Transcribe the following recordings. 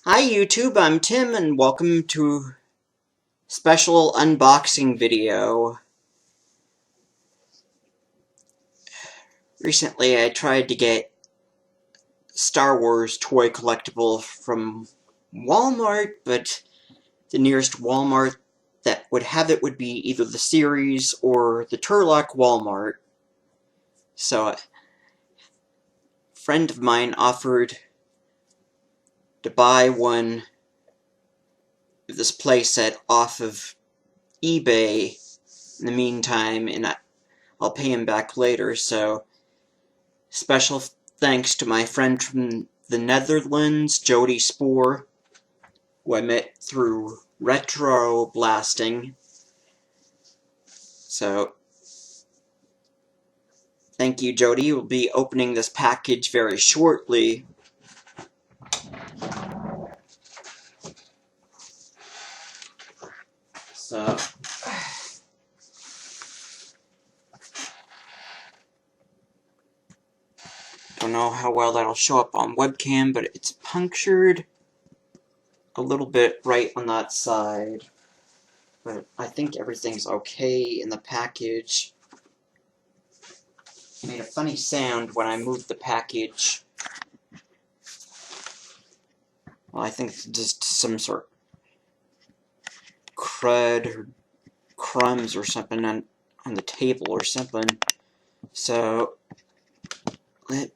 Hi YouTube, I'm Tim and welcome to special unboxing video. Recently I tried to get Star Wars toy collectible from Walmart, but the nearest Walmart that would have it would be either the Series or the Turlock Walmart. So a friend of mine offered to buy one of this playset off of eBay in the meantime, and I'll pay him back later, so special thanks to my friend from the Netherlands, Jody Spoor, who I met through Retro Blasting. So, thank you, Jody. We'll be opening this package very shortly. So, don't know how well that'll show up on webcam, but it's punctured a little bit right on that side. But I think everything's okay in the package. It made a funny sound when I moved the package. Well, I think it's just some sort of crud or crumbs or something on the table or something. So, I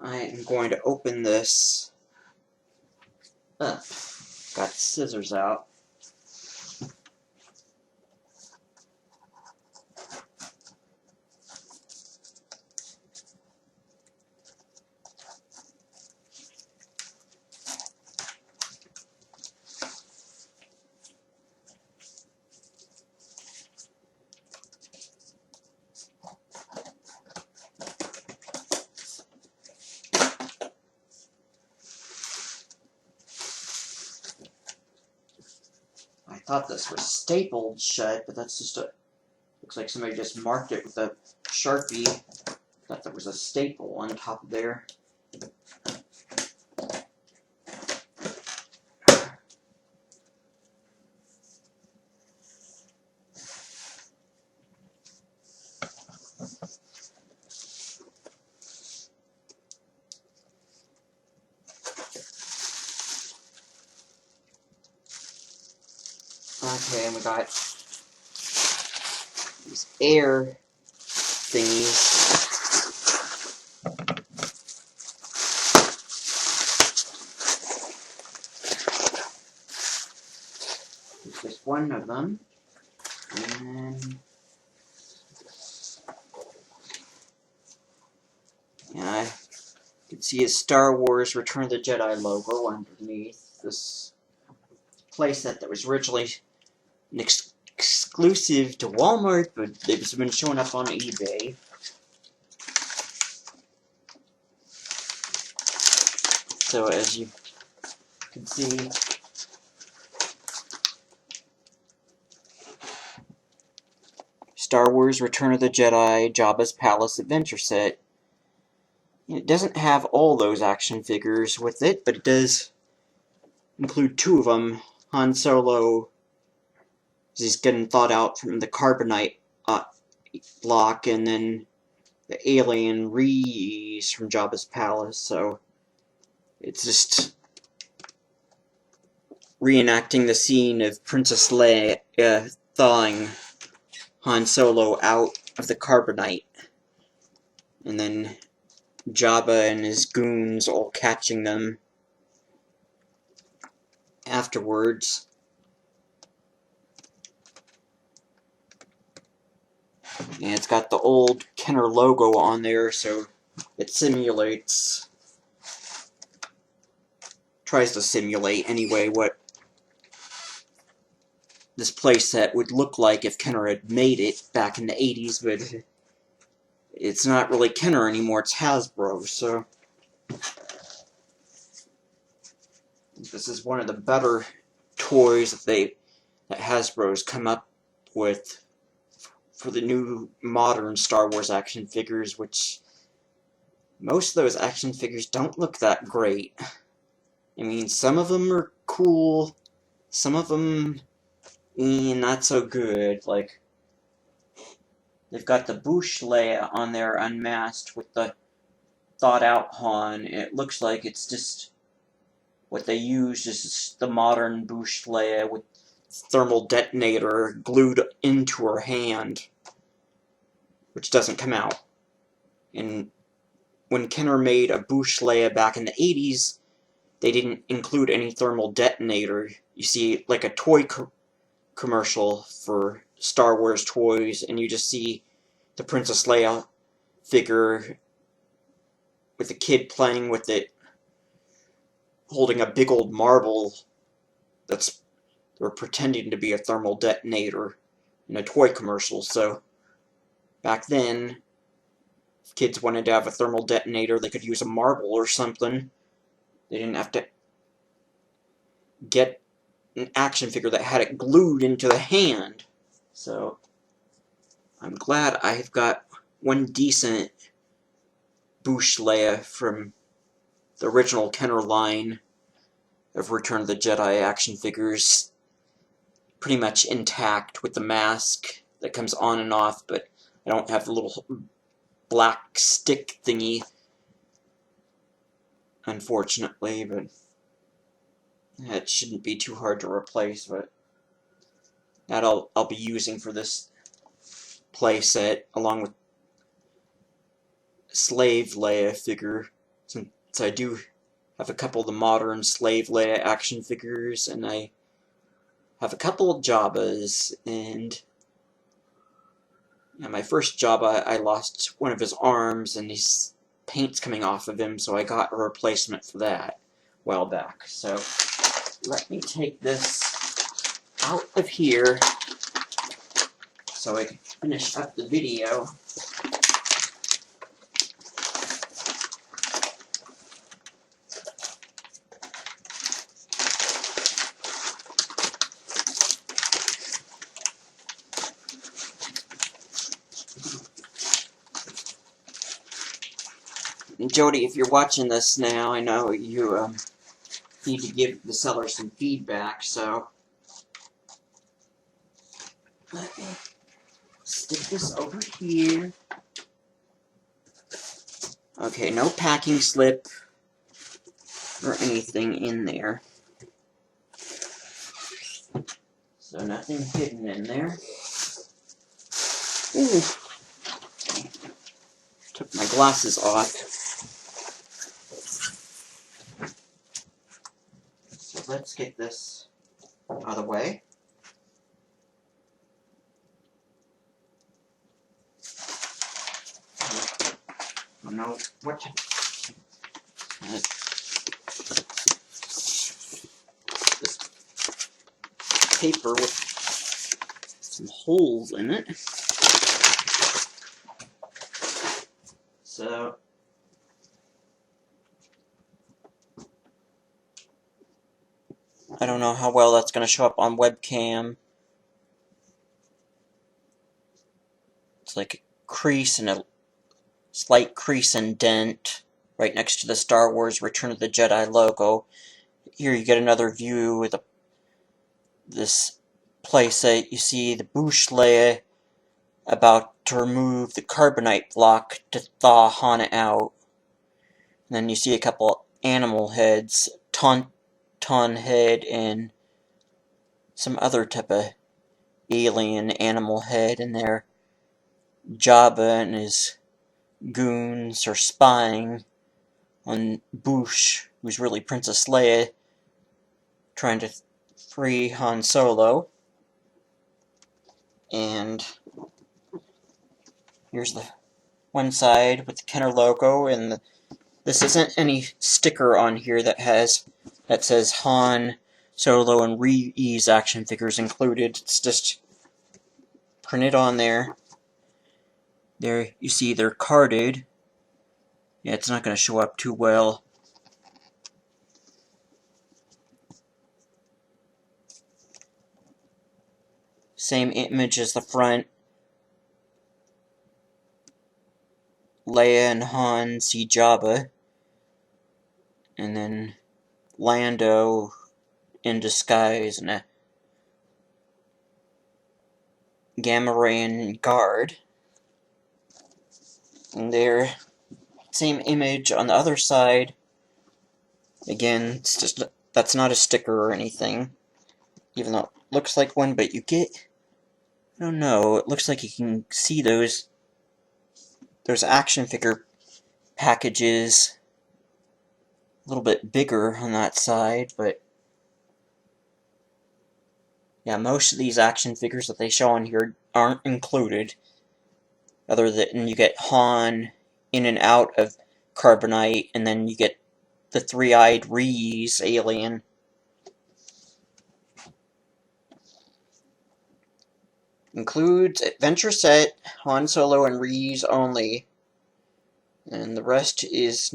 am going to open this up. Got scissors out. I thought this was stapled shut, but that's just looks like somebody just marked it with a Sharpie. Thought there was a staple on top of there. Okay, and we got these air thingies. There's just one of them. And then, yeah, you can see a Star Wars Return of the Jedi logo underneath this playset that was originally an exclusive to Walmart, but it's been showing up on eBay. So as you can see, Star Wars Return of the Jedi Jabba's Palace Adventure Set. It doesn't have all those action figures with it, but it does include two of them. Han Solo, he's getting thawed out from the carbonite block, and then the alien Reese from Jabba's Palace, so it's just reenacting the scene of Princess Leia thawing Han Solo out of the carbonite, and then Jabba and his goons all catching them afterwards. And it's got the old Kenner logo on there, so it tries to simulate anyway what this playset would look like if Kenner had made it back in the 80s, but it's not really Kenner anymore, it's Hasbro, so this is one of the better toys that Hasbro's come up with for the new modern Star Wars action figures, which most of those action figures don't look that great. I mean, some of them are cool, some of them not so good. Like, they've got the Boushh Leia on there unmasked with the thought-out Han. It looks like it's just what they used is the modern Boushh Leia with thermal detonator glued into her hand, which doesn't come out. And when Kenner made a Boushh Leia back in the 80s, they didn't include any thermal detonator. You see, like a toy commercial for Star Wars toys, and you just see the Princess Leia figure with the kid playing with it, holding a big old marble that's they're pretending to be a thermal detonator in a toy commercial. So back then, if kids wanted to have a thermal detonator, they could use a marble or something. They didn't have to get an action figure that had it glued into the hand. So I'm glad I've got one decent Boushh Leia from the original Kenner line of Return of the Jedi action figures, pretty much intact with the mask that comes on and off, but I don't have the little black stick thingy, unfortunately, but that shouldn't be too hard to replace. But that I'll be using for this playset, along with Slave Leia figure, since I do have a couple of the modern Slave Leia action figures, and I have a couple of Jabbas, and my first Jabba, I lost one of his arms, and his paint's coming off of him, so I got a replacement for that a while back. So let me take this out of here so I can finish up the video. And Jody, if you're watching this now, I know you need to give the seller some feedback, so let me stick this over here. Okay, no packing slip or anything in there. So nothing hidden in there. Ooh. Took my glasses off. So let's get this out of the way. I don't know what to... This paper with some holes in it. So I don't know how well that's going to show up on webcam. It's like a crease and a slight crease and dent right next to the Star Wars Return of the Jedi logo. Here you get another view with this playset. You see the Boushh Leia about to remove the carbonite block to thaw Han out. And then you see a couple animal heads, Tauntaun head and some other type of alien animal head in there. Jabba and his goons are spying on Boushh, who's really Princess Leia, trying to free Han Solo. And here's the one side with the Kenner logo, and this isn't any sticker on here that says Han Solo and Rey's action figures included. It's just printed on there. There you see they're carded. Yeah, it's not going to show up too well. Same image as the front. Leia and Han see Jabba. And then Lando in disguise and a Gamma Rayan guard. And there, same image on the other side. Again, it's just, that's not a sticker or anything, even though it looks like one, but you get, I don't know, it looks like you can see those action figure packages a little bit bigger on that side, but yeah, most of these action figures that they show on here aren't included, other than you get Han in and out of Carbonite, and then you get the three-eyed Rhys alien. Includes Adventure Set, Han Solo and Rhys only, and the rest is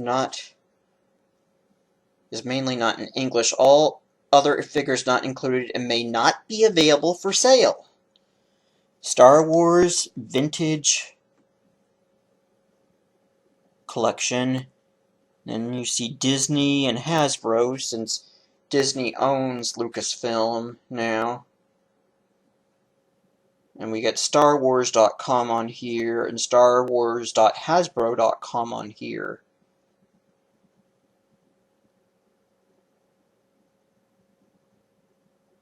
mainly not in English. All other figures not included and may not be available for sale. Star Wars Vintage Collection. Then you see Disney and Hasbro, since Disney owns Lucasfilm now. And we get StarWars.com on here, and StarWars.Hasbro.com on here.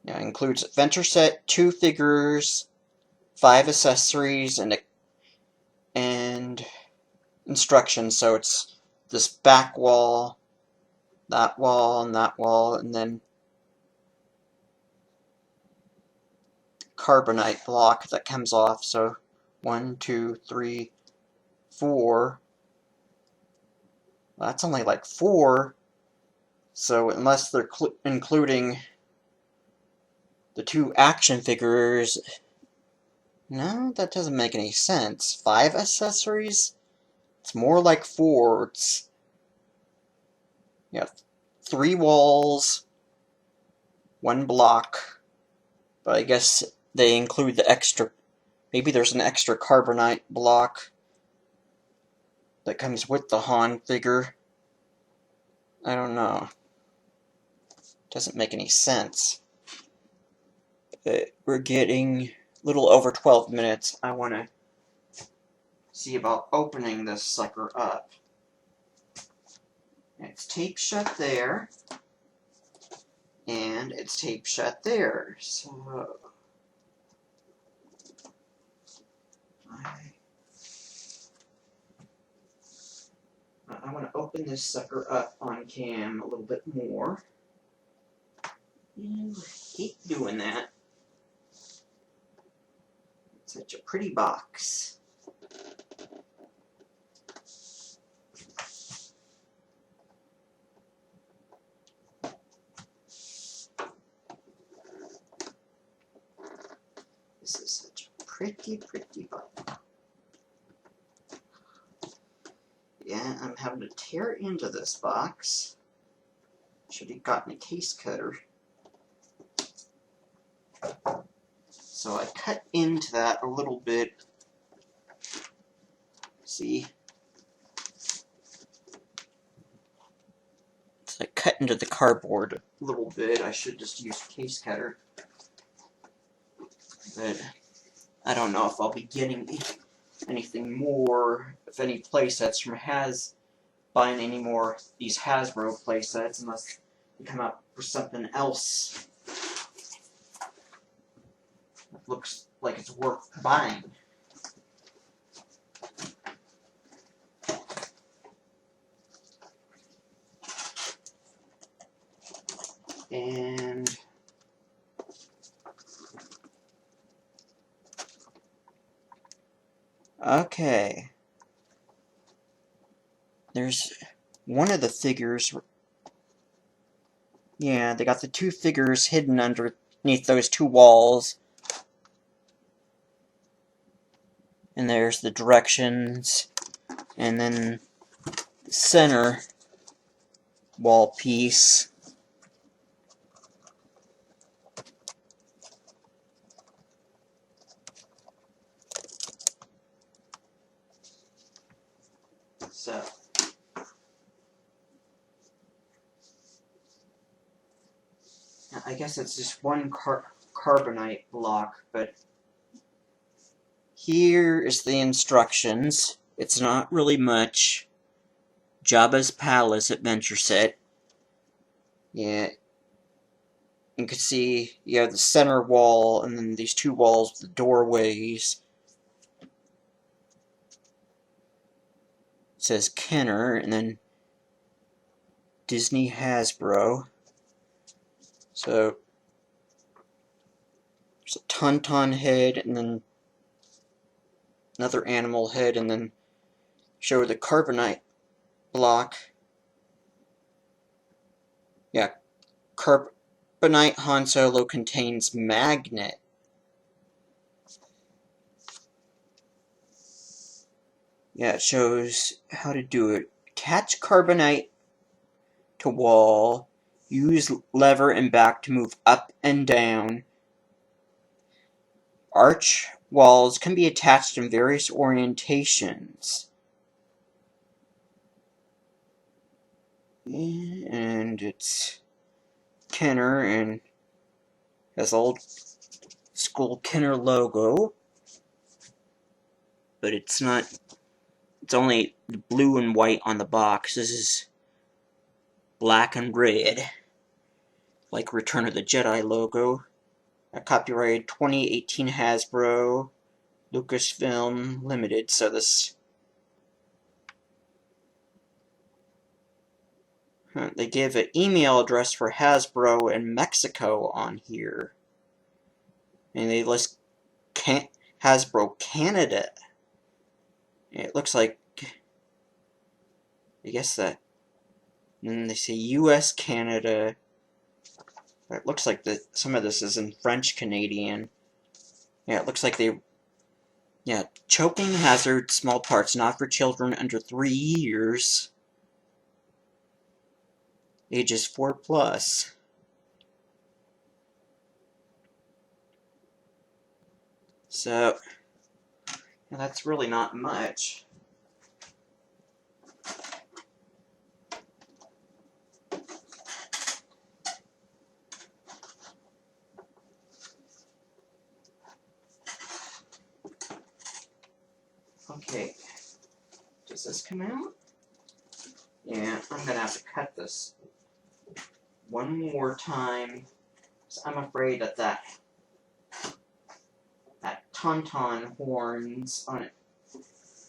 Now it includes Adventure Set, 2 figures, 5 accessories, and instructions. So it's this back wall, that wall, and then Carbonite block that comes off. So 1, 2, 3, 4. Well, that's only like 4. So unless they're including the 2 action figures, no, that doesn't make any sense. 5 accessories? It's more like 4. It's, yeah, 3 walls, 1 block. But I guess they include the extra. Maybe there's an extra Carbonite block that comes with the Han figure. I don't know. Doesn't make any sense. But we're getting a little over 12 minutes. I want to see about opening this sucker up. It's taped shut there, and it's taped shut there. So I want to open this sucker up on cam a little bit more. And keep doing that. It's such a pretty box. This is such a pretty box. Yeah, I'm having to tear into this box. Should have gotten a case cutter. So I cut into that a little bit. See? So I cut into the cardboard a little bit. I should just use a case cutter. But I don't know if I'll be getting anything more, if any playsets from buying any more of these Hasbro playsets, unless they come up with something else that looks like it's worth buying. And okay, there's one of the figures. Yeah, they got the 2 figures hidden underneath those 2 walls. And there's the directions, and then the center wall piece. So I guess it's just one carbonite block, but here is the instructions. It's not really much. Jabba's Palace Adventure Set. Yeah, you can see you have the center wall, and then these two walls with the doorways. It says Kenner, and then Disney Hasbro. So there's a Tauntaun head, and then another animal head, and then show the carbonite block. Yeah, carbonite Han Solo contains magnet. Yeah, it shows how to do it. Attach carbonite to wall. Use lever and back to move up and down. Arch walls can be attached in various orientations. And it's Kenner and has old school Kenner logo. But it's not. It's only blue and white on the box. This is black and red, like Return of the Jedi logo. Copyright 2018 Hasbro, Lucasfilm Limited. So this, they give an email address for Hasbro in Mexico on here, and they list Hasbro Canada. It looks like, I guess that, and then they say U.S. Canada. It looks like some of this is in French Canadian. Yeah, it looks like they. Yeah, choking hazard, small parts, not for children under 3 years. Ages 4+. So, yeah, that's really not much. Okay, does this come out? Yeah, I'm gonna have to cut this one more time, because I'm afraid that Tauntaun horns on it,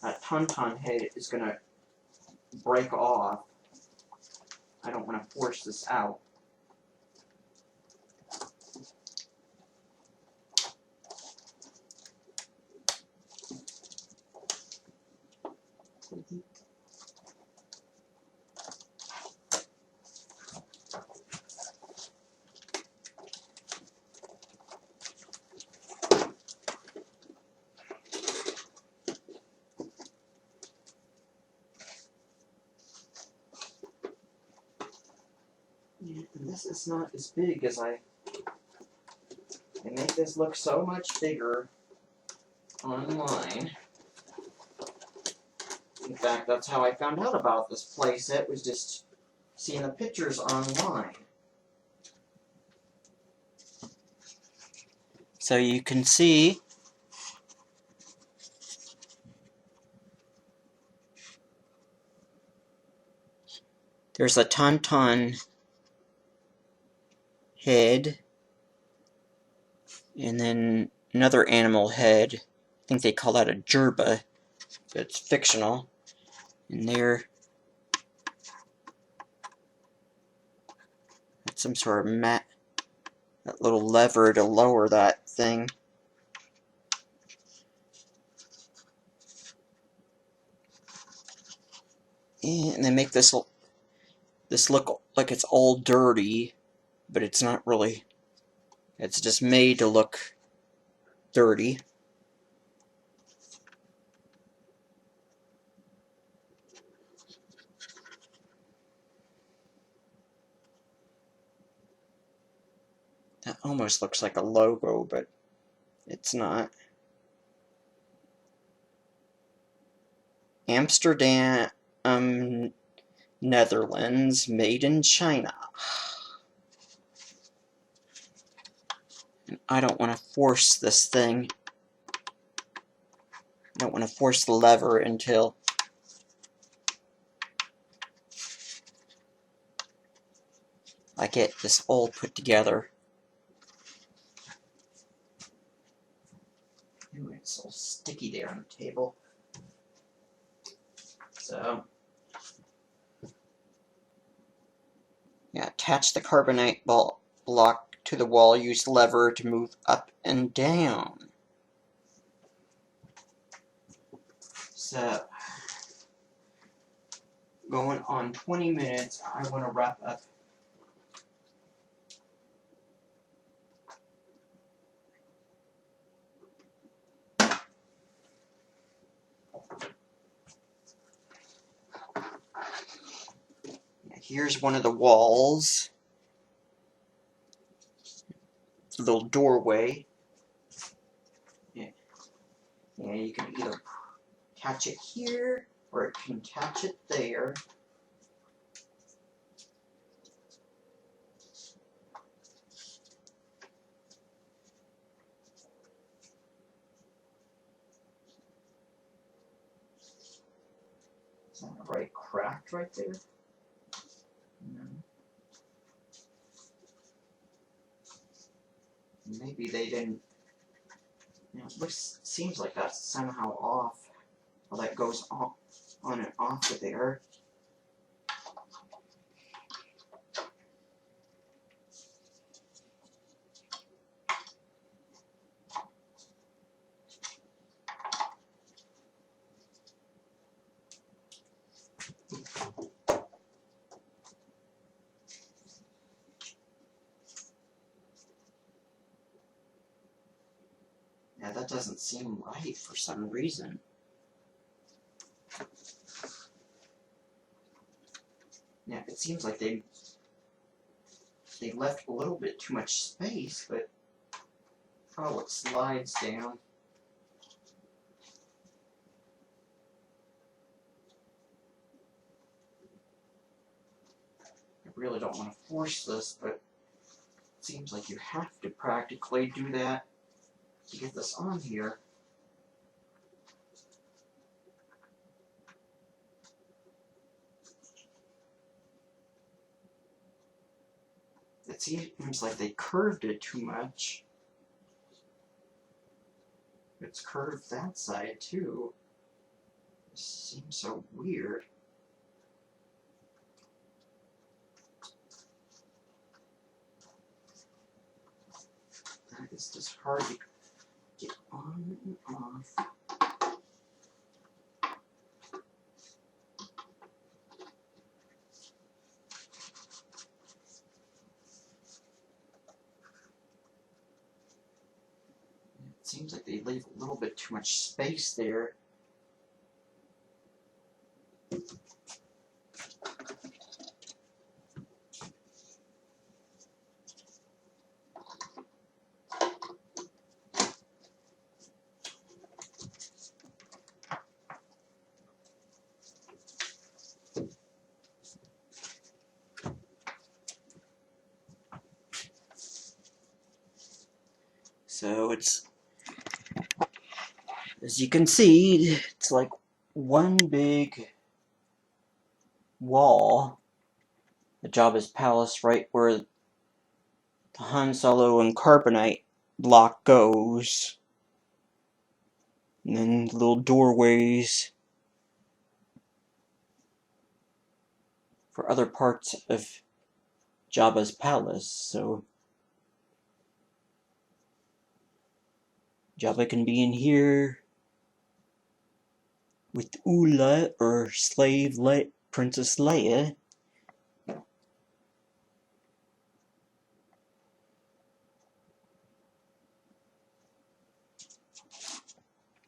that Tauntaun head is gonna break off. I don't want to force this out. Yeah, and this is not as big as they make this look so much bigger online. In fact, that's how I found out about this playset, was just seeing the pictures online. So you can see there's a Tauntaun head, and then another animal head. I think they call that a gerba. It's fictional. And there, that's some sort of that little lever to lower that thing. And they make this look like it's all dirty, but it's not really. It's just made to look dirty. That almost looks like a logo, but it's not. Amsterdam, Netherlands, made in China. I don't want to force this thing. I don't want to force the lever until I get this all put together. Ooh, it's all sticky there on the table. So, yeah, attach the carbonite block to the wall. Use the lever to move up and down. So, going on 20 minutes, I want to wrap up. Here's one of the walls. It's a little doorway. Yeah, you can either attach it here, or it can attach it there. Is that right cracked right there? No. Maybe they didn't. It seems like that's somehow off. Well, that goes on and off of there. Yeah, that doesn't seem right for some reason. Yeah, it seems like they left a little bit too much space, but oh, it slides down. I really don't want to force this, but it seems like you have to practically do that to get this on here. It seems like they curved it too much. It's curved that side too. It seems so weird. That is just hard to get on and off. It seems like they leave a little bit too much space there. So it's, as you can see, it's like one big wall. The Jabba's palace, right where the Han Solo and Carbonite block goes. And then little doorways for other parts of Jabba's palace. So Jabba can be in here with Oola, or slave Princess Leia.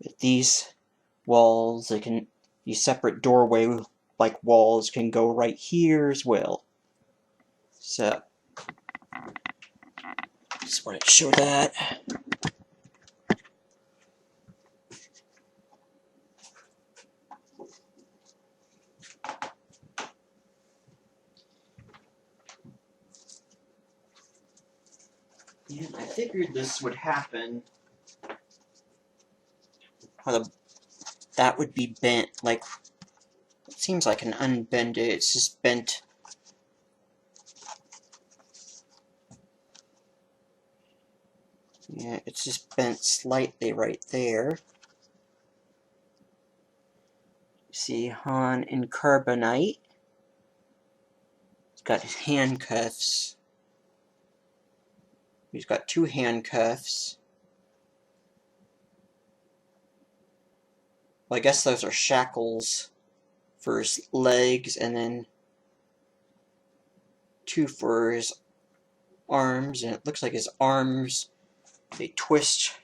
With these walls, these separate doorway like walls can go right here as well. So just want to show that. And I figured this would happen. That would be bent, like, it seems like an unbended, it's just bent. Yeah, it's just bent slightly right there. See Han in carbonite. He's got his handcuffs. He's got two handcuffs. Well, I guess those are shackles for his legs, and then two for his arms, and it looks like his arms, they twist.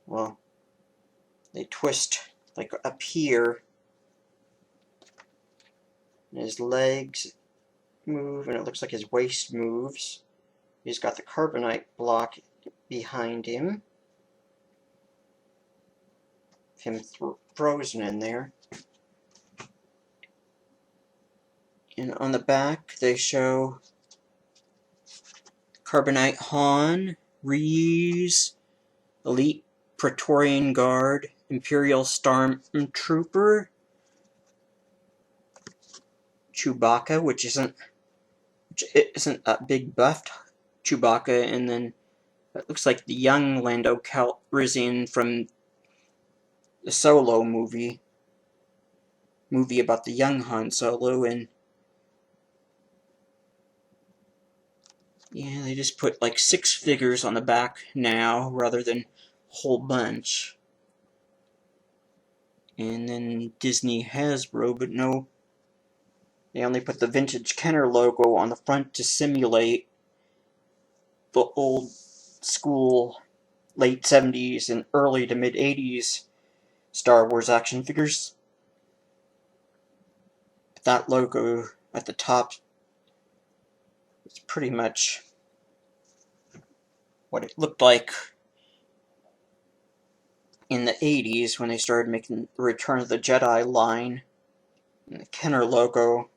Well, they twist like up here, and his legs move, and it looks like his waist moves. He's got the carbonite block behind him. Him frozen in there. And on the back, they show Carbonite Han, Reese, Elite Praetorian Guard, Imperial Stormtrooper, Chewbacca, which isn't a big buffed Chewbacca, and then it looks like the young Lando Calrissian from the Solo movie about the young Han Solo, and yeah, they just put like 6 figures on the back now, rather than a whole bunch. And then Disney Hasbro, but no, they only put the Vintage Kenner logo on the front to simulate the old school late 70s and early to mid 80s Star Wars action figures. But that logo at the top is pretty much what it looked like in the 80s when they started making the Return of the Jedi line. And the Kenner logo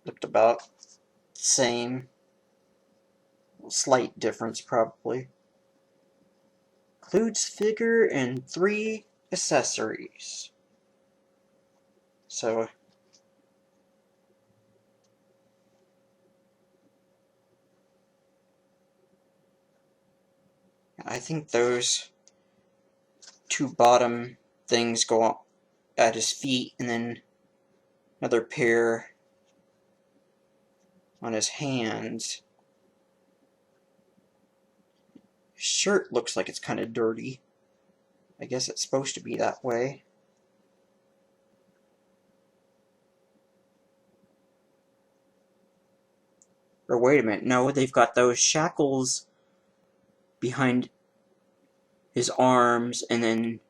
looked about the same. A slight difference, probably. Includes figure and 3 accessories. So, I think those 2 bottom things go at his feet, and then another pair on his hands. His shirt looks like it's kind of dirty. I guess it's supposed to be that way. Or wait a minute, no, they've got those shackles behind his arms, and then,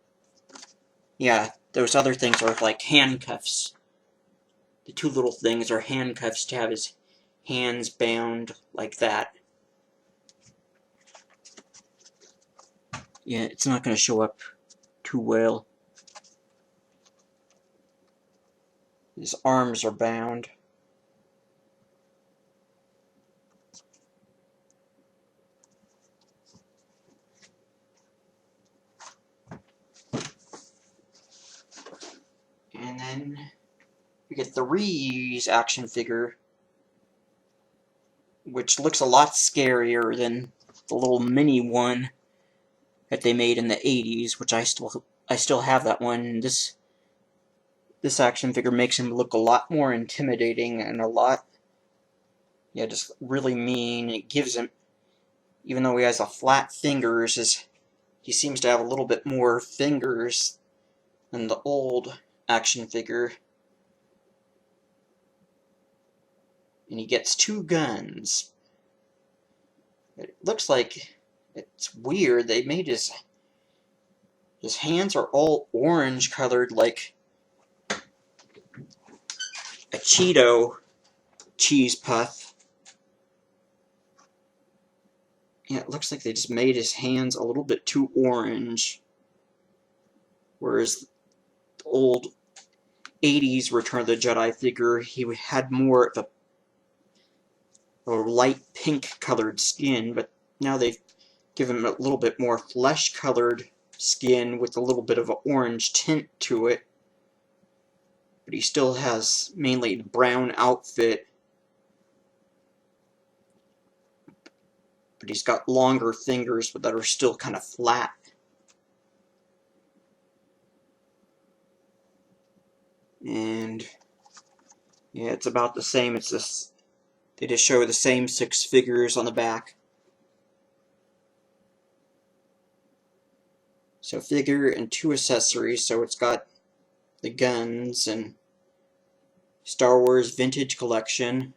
yeah, those other things are like handcuffs. The 2 little things are handcuffs to have his hands bound like that. Yeah, it's not going to show up too well. His arms are bound. And then we get the Reese action figure, which looks a lot scarier than the little mini one that they made in the 80s, which I still have that one. This action figure makes him look a lot more intimidating and a lot, yeah, just really mean. It gives him, even though he has a flat fingers, he seems to have a little bit more fingers than the old action figure. And he gets 2 guns. It looks like it's weird. They made his hands are all orange colored, like a Cheeto cheese puff. Yeah, it looks like they just made his hands a little bit too orange. Whereas the old 80s Return of the Jedi figure, he had more of light pink colored skin, but now they've given him a little bit more flesh colored skin with a little bit of an orange tint to it. But he still has mainly the brown outfit. But he's got longer fingers that are still kind of flat. And yeah, it's about the same. It's this. They just show the same 6 figures on the back. So figure and 2 accessories. So it's got the guns and Star Wars Vintage Collection.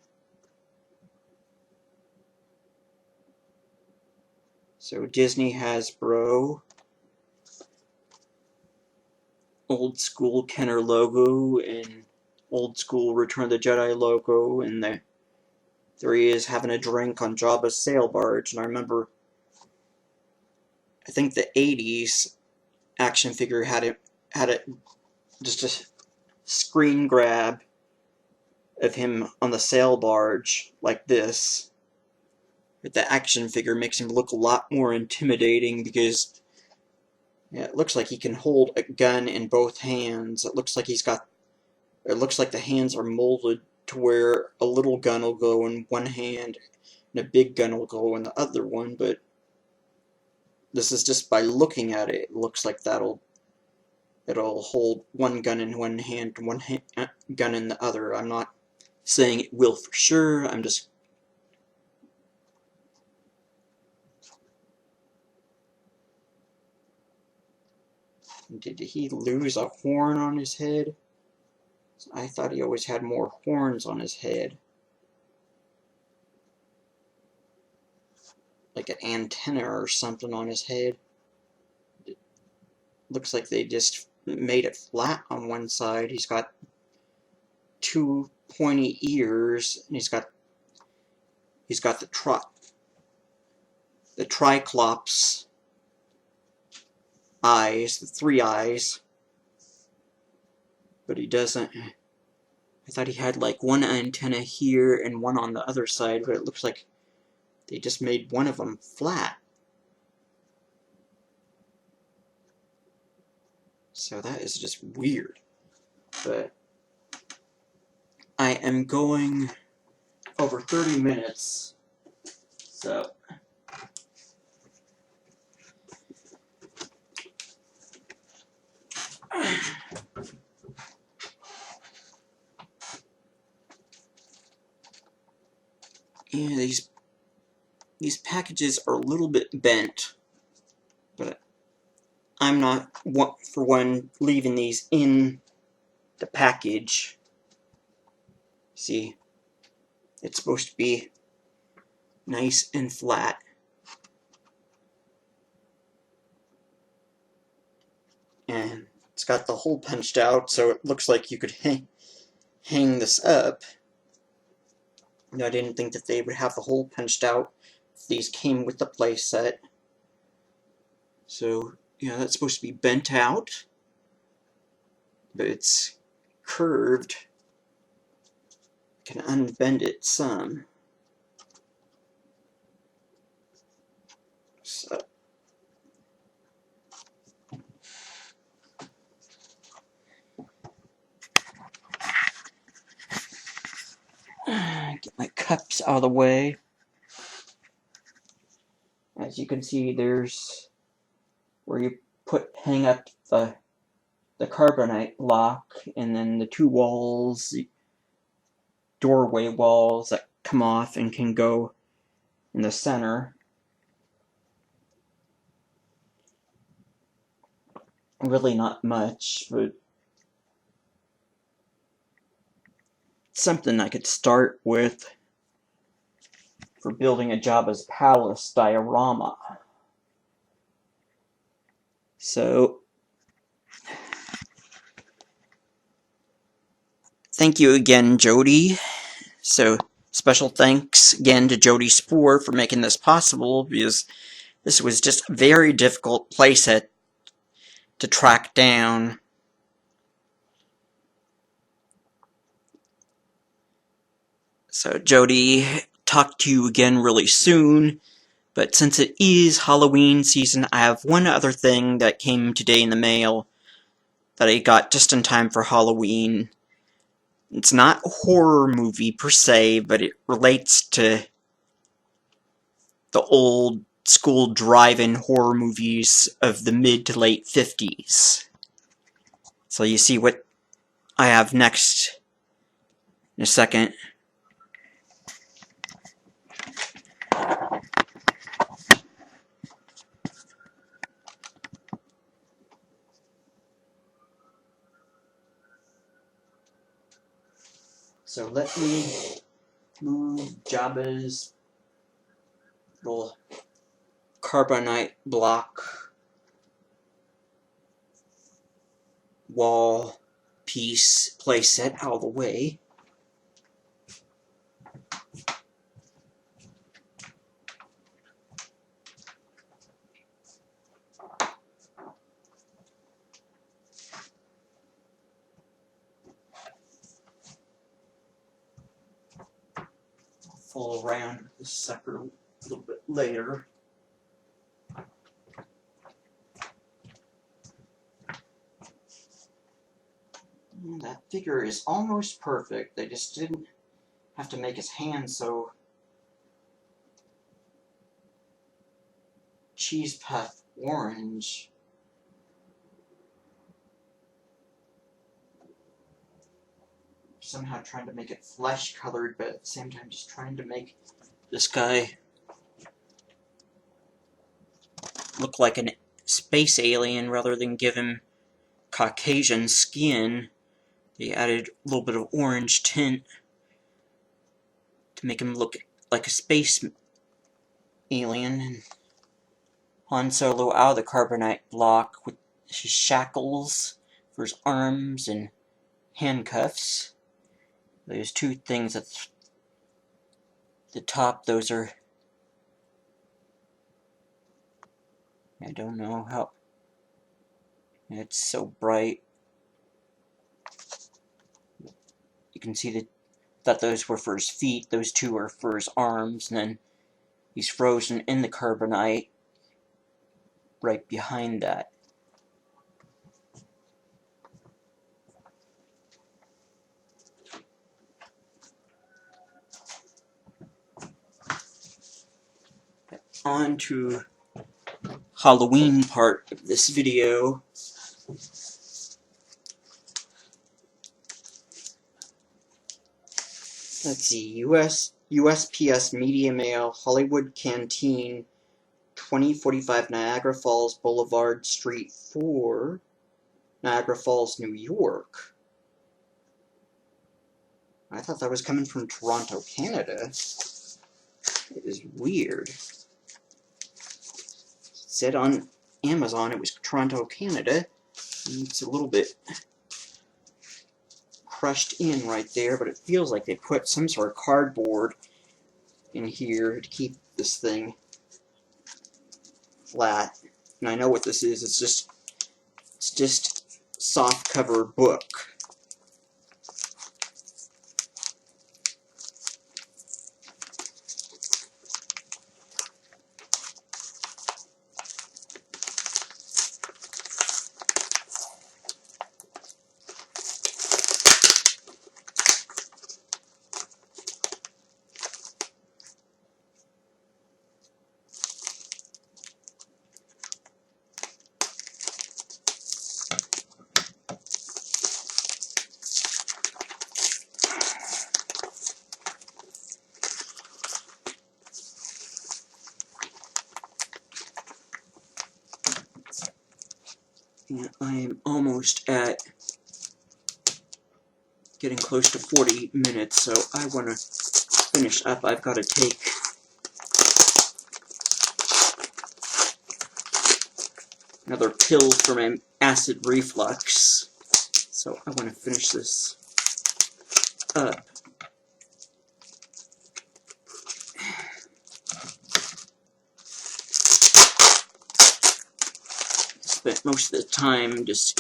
So Disney Hasbro, old school Kenner logo, and old school Return of the Jedi logo, and there he is having a drink on Jabba's sail barge. And I remember, I think the 80s action figure had it just a screen grab of him on the sail barge like this. But the action figure makes him look a lot more intimidating because yeah, it looks like he can hold a gun in both hands. It looks like the hands are molded to where a little gun will go in one hand and a big gun will go in the other one, but this is just by looking at it. It looks like it'll hold one gun in one hand and one gun in the other. I'm not saying it will for sure. I'm just Did he lose a horn on his head? I thought he always had more horns on his head. Like an antenna or something on his head. It looks like they just made it flat on one side. He's got 2 pointy ears, and he's got the Triclops eyes, the 3 eyes, but he doesn't. I thought he had like one antenna here and one on the other side, but it looks like they just made one of them flat. So that is just weird. But I am going over 30 minutes, so yeah, these packages are a little bit bent, but I'm not, for one, leaving these in the package. See, it's supposed to be nice and flat. And it's got the hole punched out, so it looks like you could hang this up. I didn't think that they would have the hole punched out if these came with the playset. So, yeah, that's supposed to be bent out, but it's curved. Can unbend it some. So get my cups out of the way. As you can see, there's where you hang up the carbonite lock, and then the 2 walls, the doorway walls that come off and can go in the center. Really not much, but something I could start with for building a Jabba's Palace diorama. So, thank you again, Jody. So, special thanks again to Jody Spoor for making this possible, because this was just a very difficult playset to track down. So, Jody, talk to you again really soon. But since it is Halloween season, I have one other thing that came today in the mail that I got just in time for Halloween. It's not a horror movie per se, but it relates to the old school drive-in horror movies of the mid to late 50s. So you see what I have next in a second. So let me move Jabba's little carbonite block wall piece playset out of the way. Fool around with this sucker a little bit later. And that figure is almost perfect. They just didn't have to make his hand so cheese puff orange. Somehow trying to make it flesh colored, but at the same time just trying to make this guy look like a space alien rather than give him Caucasian skin. They added a little bit of orange tint to make him look like a space alien. And Han Solo out of the carbonite block with his shackles for his arms and handcuffs. Those two things at the top, those are... I don't know how... It's so bright. You can see that those were for his feet, those two are for his arms, and then he's frozen in the carbonite right behind that. On to Halloween part of this video. Let's see, USPS Media Mail, Hollywood Canteen, 2045 Niagara Falls Boulevard, Street 4, Niagara Falls, New York. I thought that was coming from Toronto, Canada. It is weird. It said on Amazon it was Toronto, Canada. It's a little bit crushed in right there, but it feels like they put some sort of cardboard in here to keep this thing flat. And I know what this is. It's just soft cover book. And I am almost at getting close to 40 minutes, so I want to finish up. I've got to take another pill for my acid reflux, so I want to finish this up. Spent most of the time just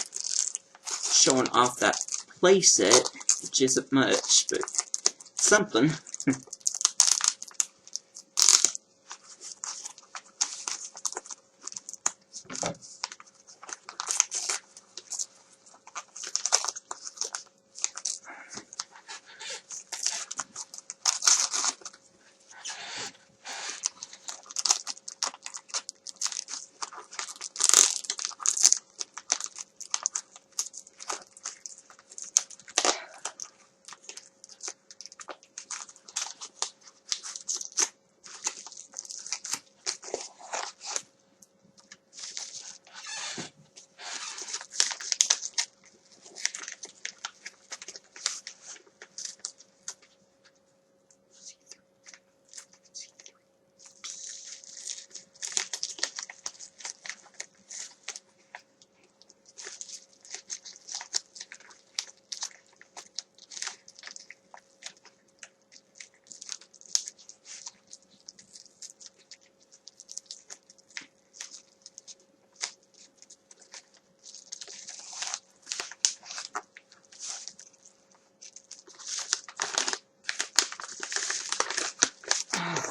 showing off that playset, which isn't much, but something.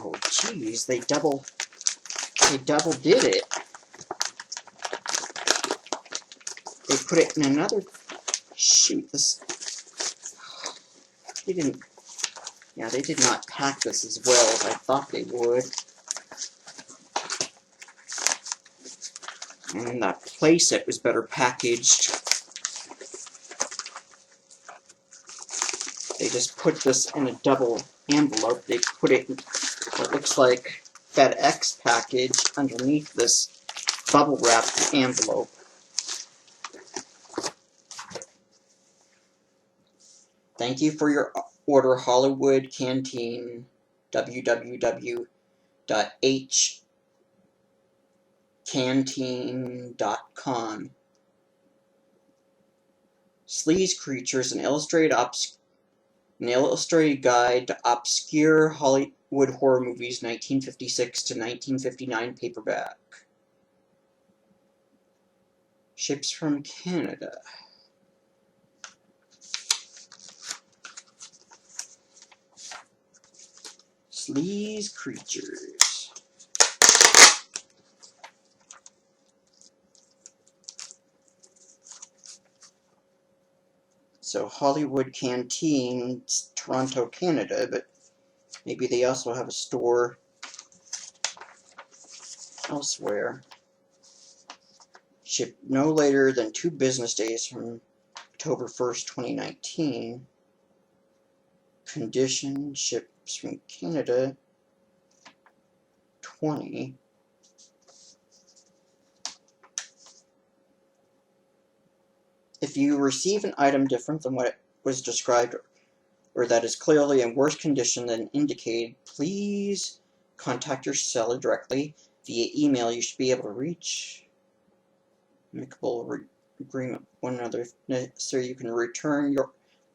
Oh, jeez, they double did it. They put it in another... Shoot, this... They didn't... Yeah, they did not pack this as well as I thought they would. And that playset was better packaged. They just put this in a double envelope. They put it in what looks like FedEx package underneath this bubble wrapped envelope. Thank you for your order, Hollywood Canteen, www.hcanteen.com. Sleaze Creatures, an illustrated guide to obscure Hollywood horror movies, 1956 to 1959 paperback. Ships from Canada. Sleaze Creatures. So Hollywood Canteen, Toronto, Canada, but maybe they also have a store elsewhere. Shipped no later than 2 business days from October 1st, 2019. Condition, ships from Canada, 20. If you receive an item different than what was described or that is clearly in worse condition than indicated, please contact your seller directly via email. You should be able to reach amicable agreement with one another if necessary. You can return your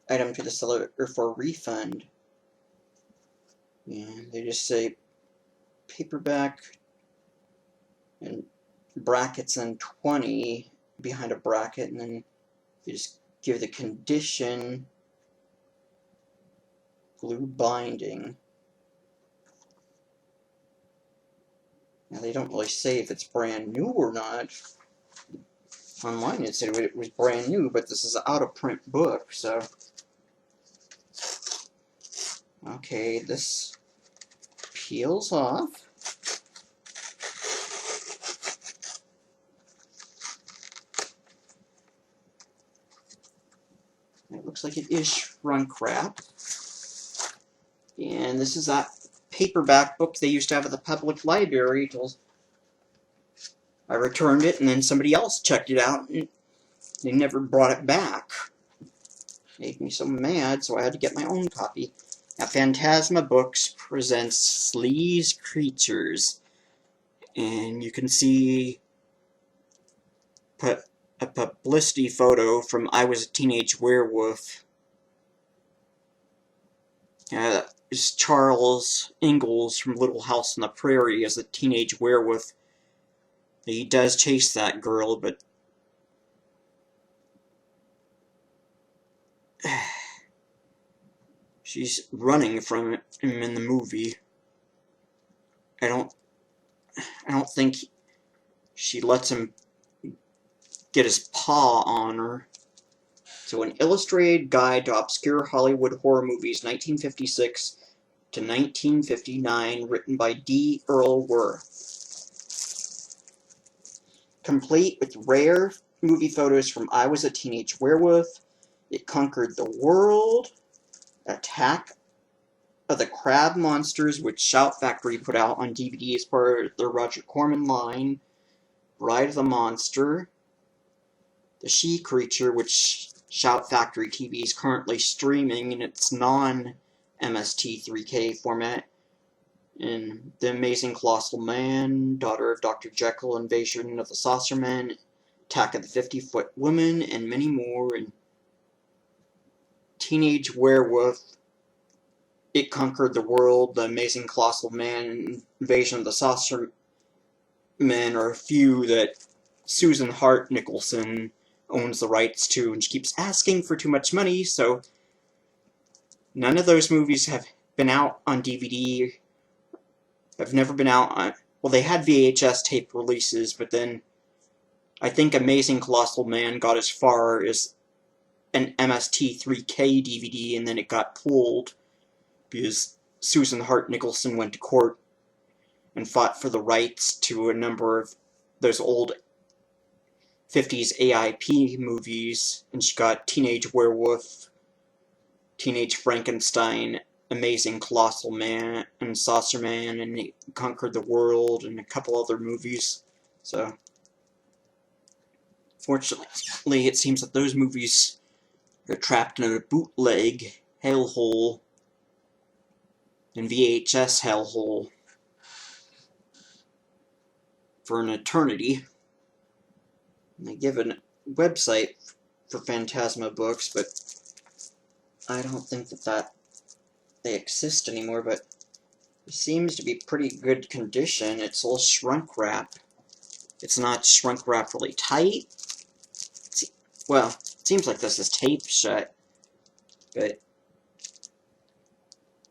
item to the seller for a refund. Yeah, they just say paperback and brackets and 20 behind a bracket, and then you just give the condition glue binding. Now they don't really say if it's brand new or not. Online it said it was brand new, but this is an out-of-print book, so... Okay, this peels off. It looks like it is shrunk wrap. And this is that paperback book they used to have at the public library till I returned it, and then somebody else checked it out, and they never brought it back. Made me so mad, so I had to get my own copy. Now, Phantasma Books presents Sleaze Creatures, and you can see a publicity photo from I Was a Teenage Werewolf. Is Charles Ingalls from Little House on the Prairie as a teenage werewolf. He does chase that girl, but she's running from him in the movie. I don't think she lets him get his paw on her. So, an illustrated guide to obscure Hollywood horror movies, 1956 to 1959, written by D. Earl Worth. Complete with rare movie photos from I Was a Teenage Werewolf, It Conquered the World, Attack of the Crab Monsters, which Shout Factory put out on DVD as part of their Roger Corman line, Bride of the Monster, The She Creature, which Shout Factory TV is currently streaming in its non-MST3K format, and The Amazing Colossal Man, Daughter of Dr. Jekyll, Invasion of the Saucermen, Attack of the 50-Foot Woman, and many more, and Teenage Werewolf, It Conquered the World, The Amazing Colossal Man, and Invasion of the Saucermen are a few that Susan Hart Nicholson owns the rights to, and she keeps asking for too much money, so none of those movies have been out on DVD have never been out on... Well, they had VHS tape releases, but then I think Amazing Colossal Man got as far as an MST3K DVD, and then it got pulled because Susan Hart Nicholson went to court and fought for the rights to a number of those old 50s AIP movies, and she got Teenage Werewolf, Teenage Frankenstein, Amazing Colossal Man, and Saucer Man, and They Conquered the World, and a couple other movies. So, fortunately, it seems that those movies are trapped in a bootleg hellhole, and VHS hellhole, for an eternity. And they give a website for Phantasma books, but I don't think that they exist anymore, but it seems to be pretty good condition. It's all shrunk wrap. It's not shrunk wrap really tight. Well, it seems like this is taped shut, but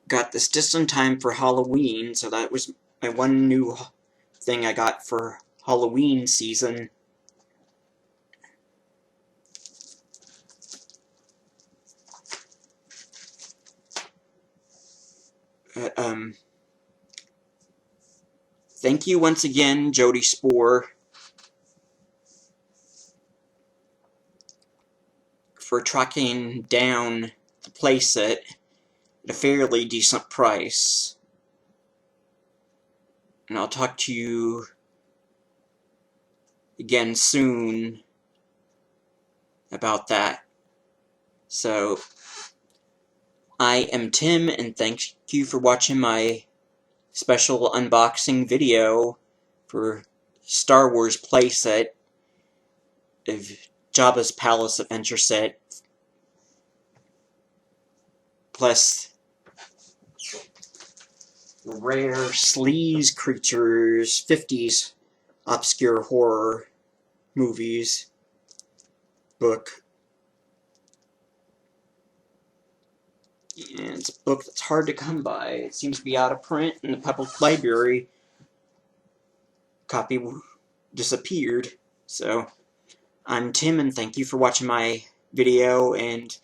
got this just in time for Halloween, so that was my one new thing I got for Halloween season. Thank you once again, Jody Spoor, for tracking down the playset at a fairly decent price. And I'll talk to you again soon about that. So, I am Tim, and thank you for watching my special unboxing video for Star Wars playset of Jabba's Palace Adventure Set, plus rare sleaze creatures, 50s obscure horror movies book. And it's a book that's hard to come by. It seems to be out of print in the public library. Copy disappeared. So, I'm Tim, and thank you for watching my video, and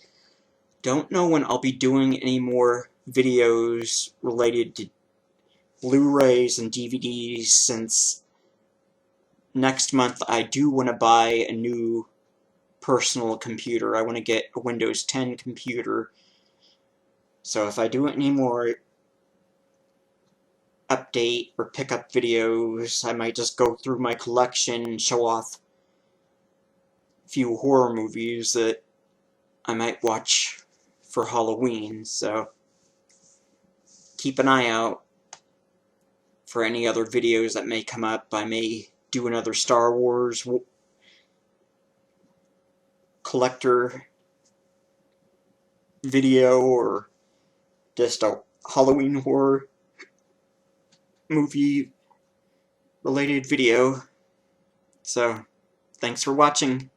don't know when I'll be doing any more videos related to Blu-rays and DVDs, since next month I do want to buy a new personal computer. I want to get a Windows 10 computer. So if I do any more update or pickup videos, I might just go through my collection and show off a few horror movies that I might watch for Halloween. So keep an eye out for any other videos that may come up. I may do another Star Wars collector video, or just a Halloween horror movie related video. So, thanks for watching.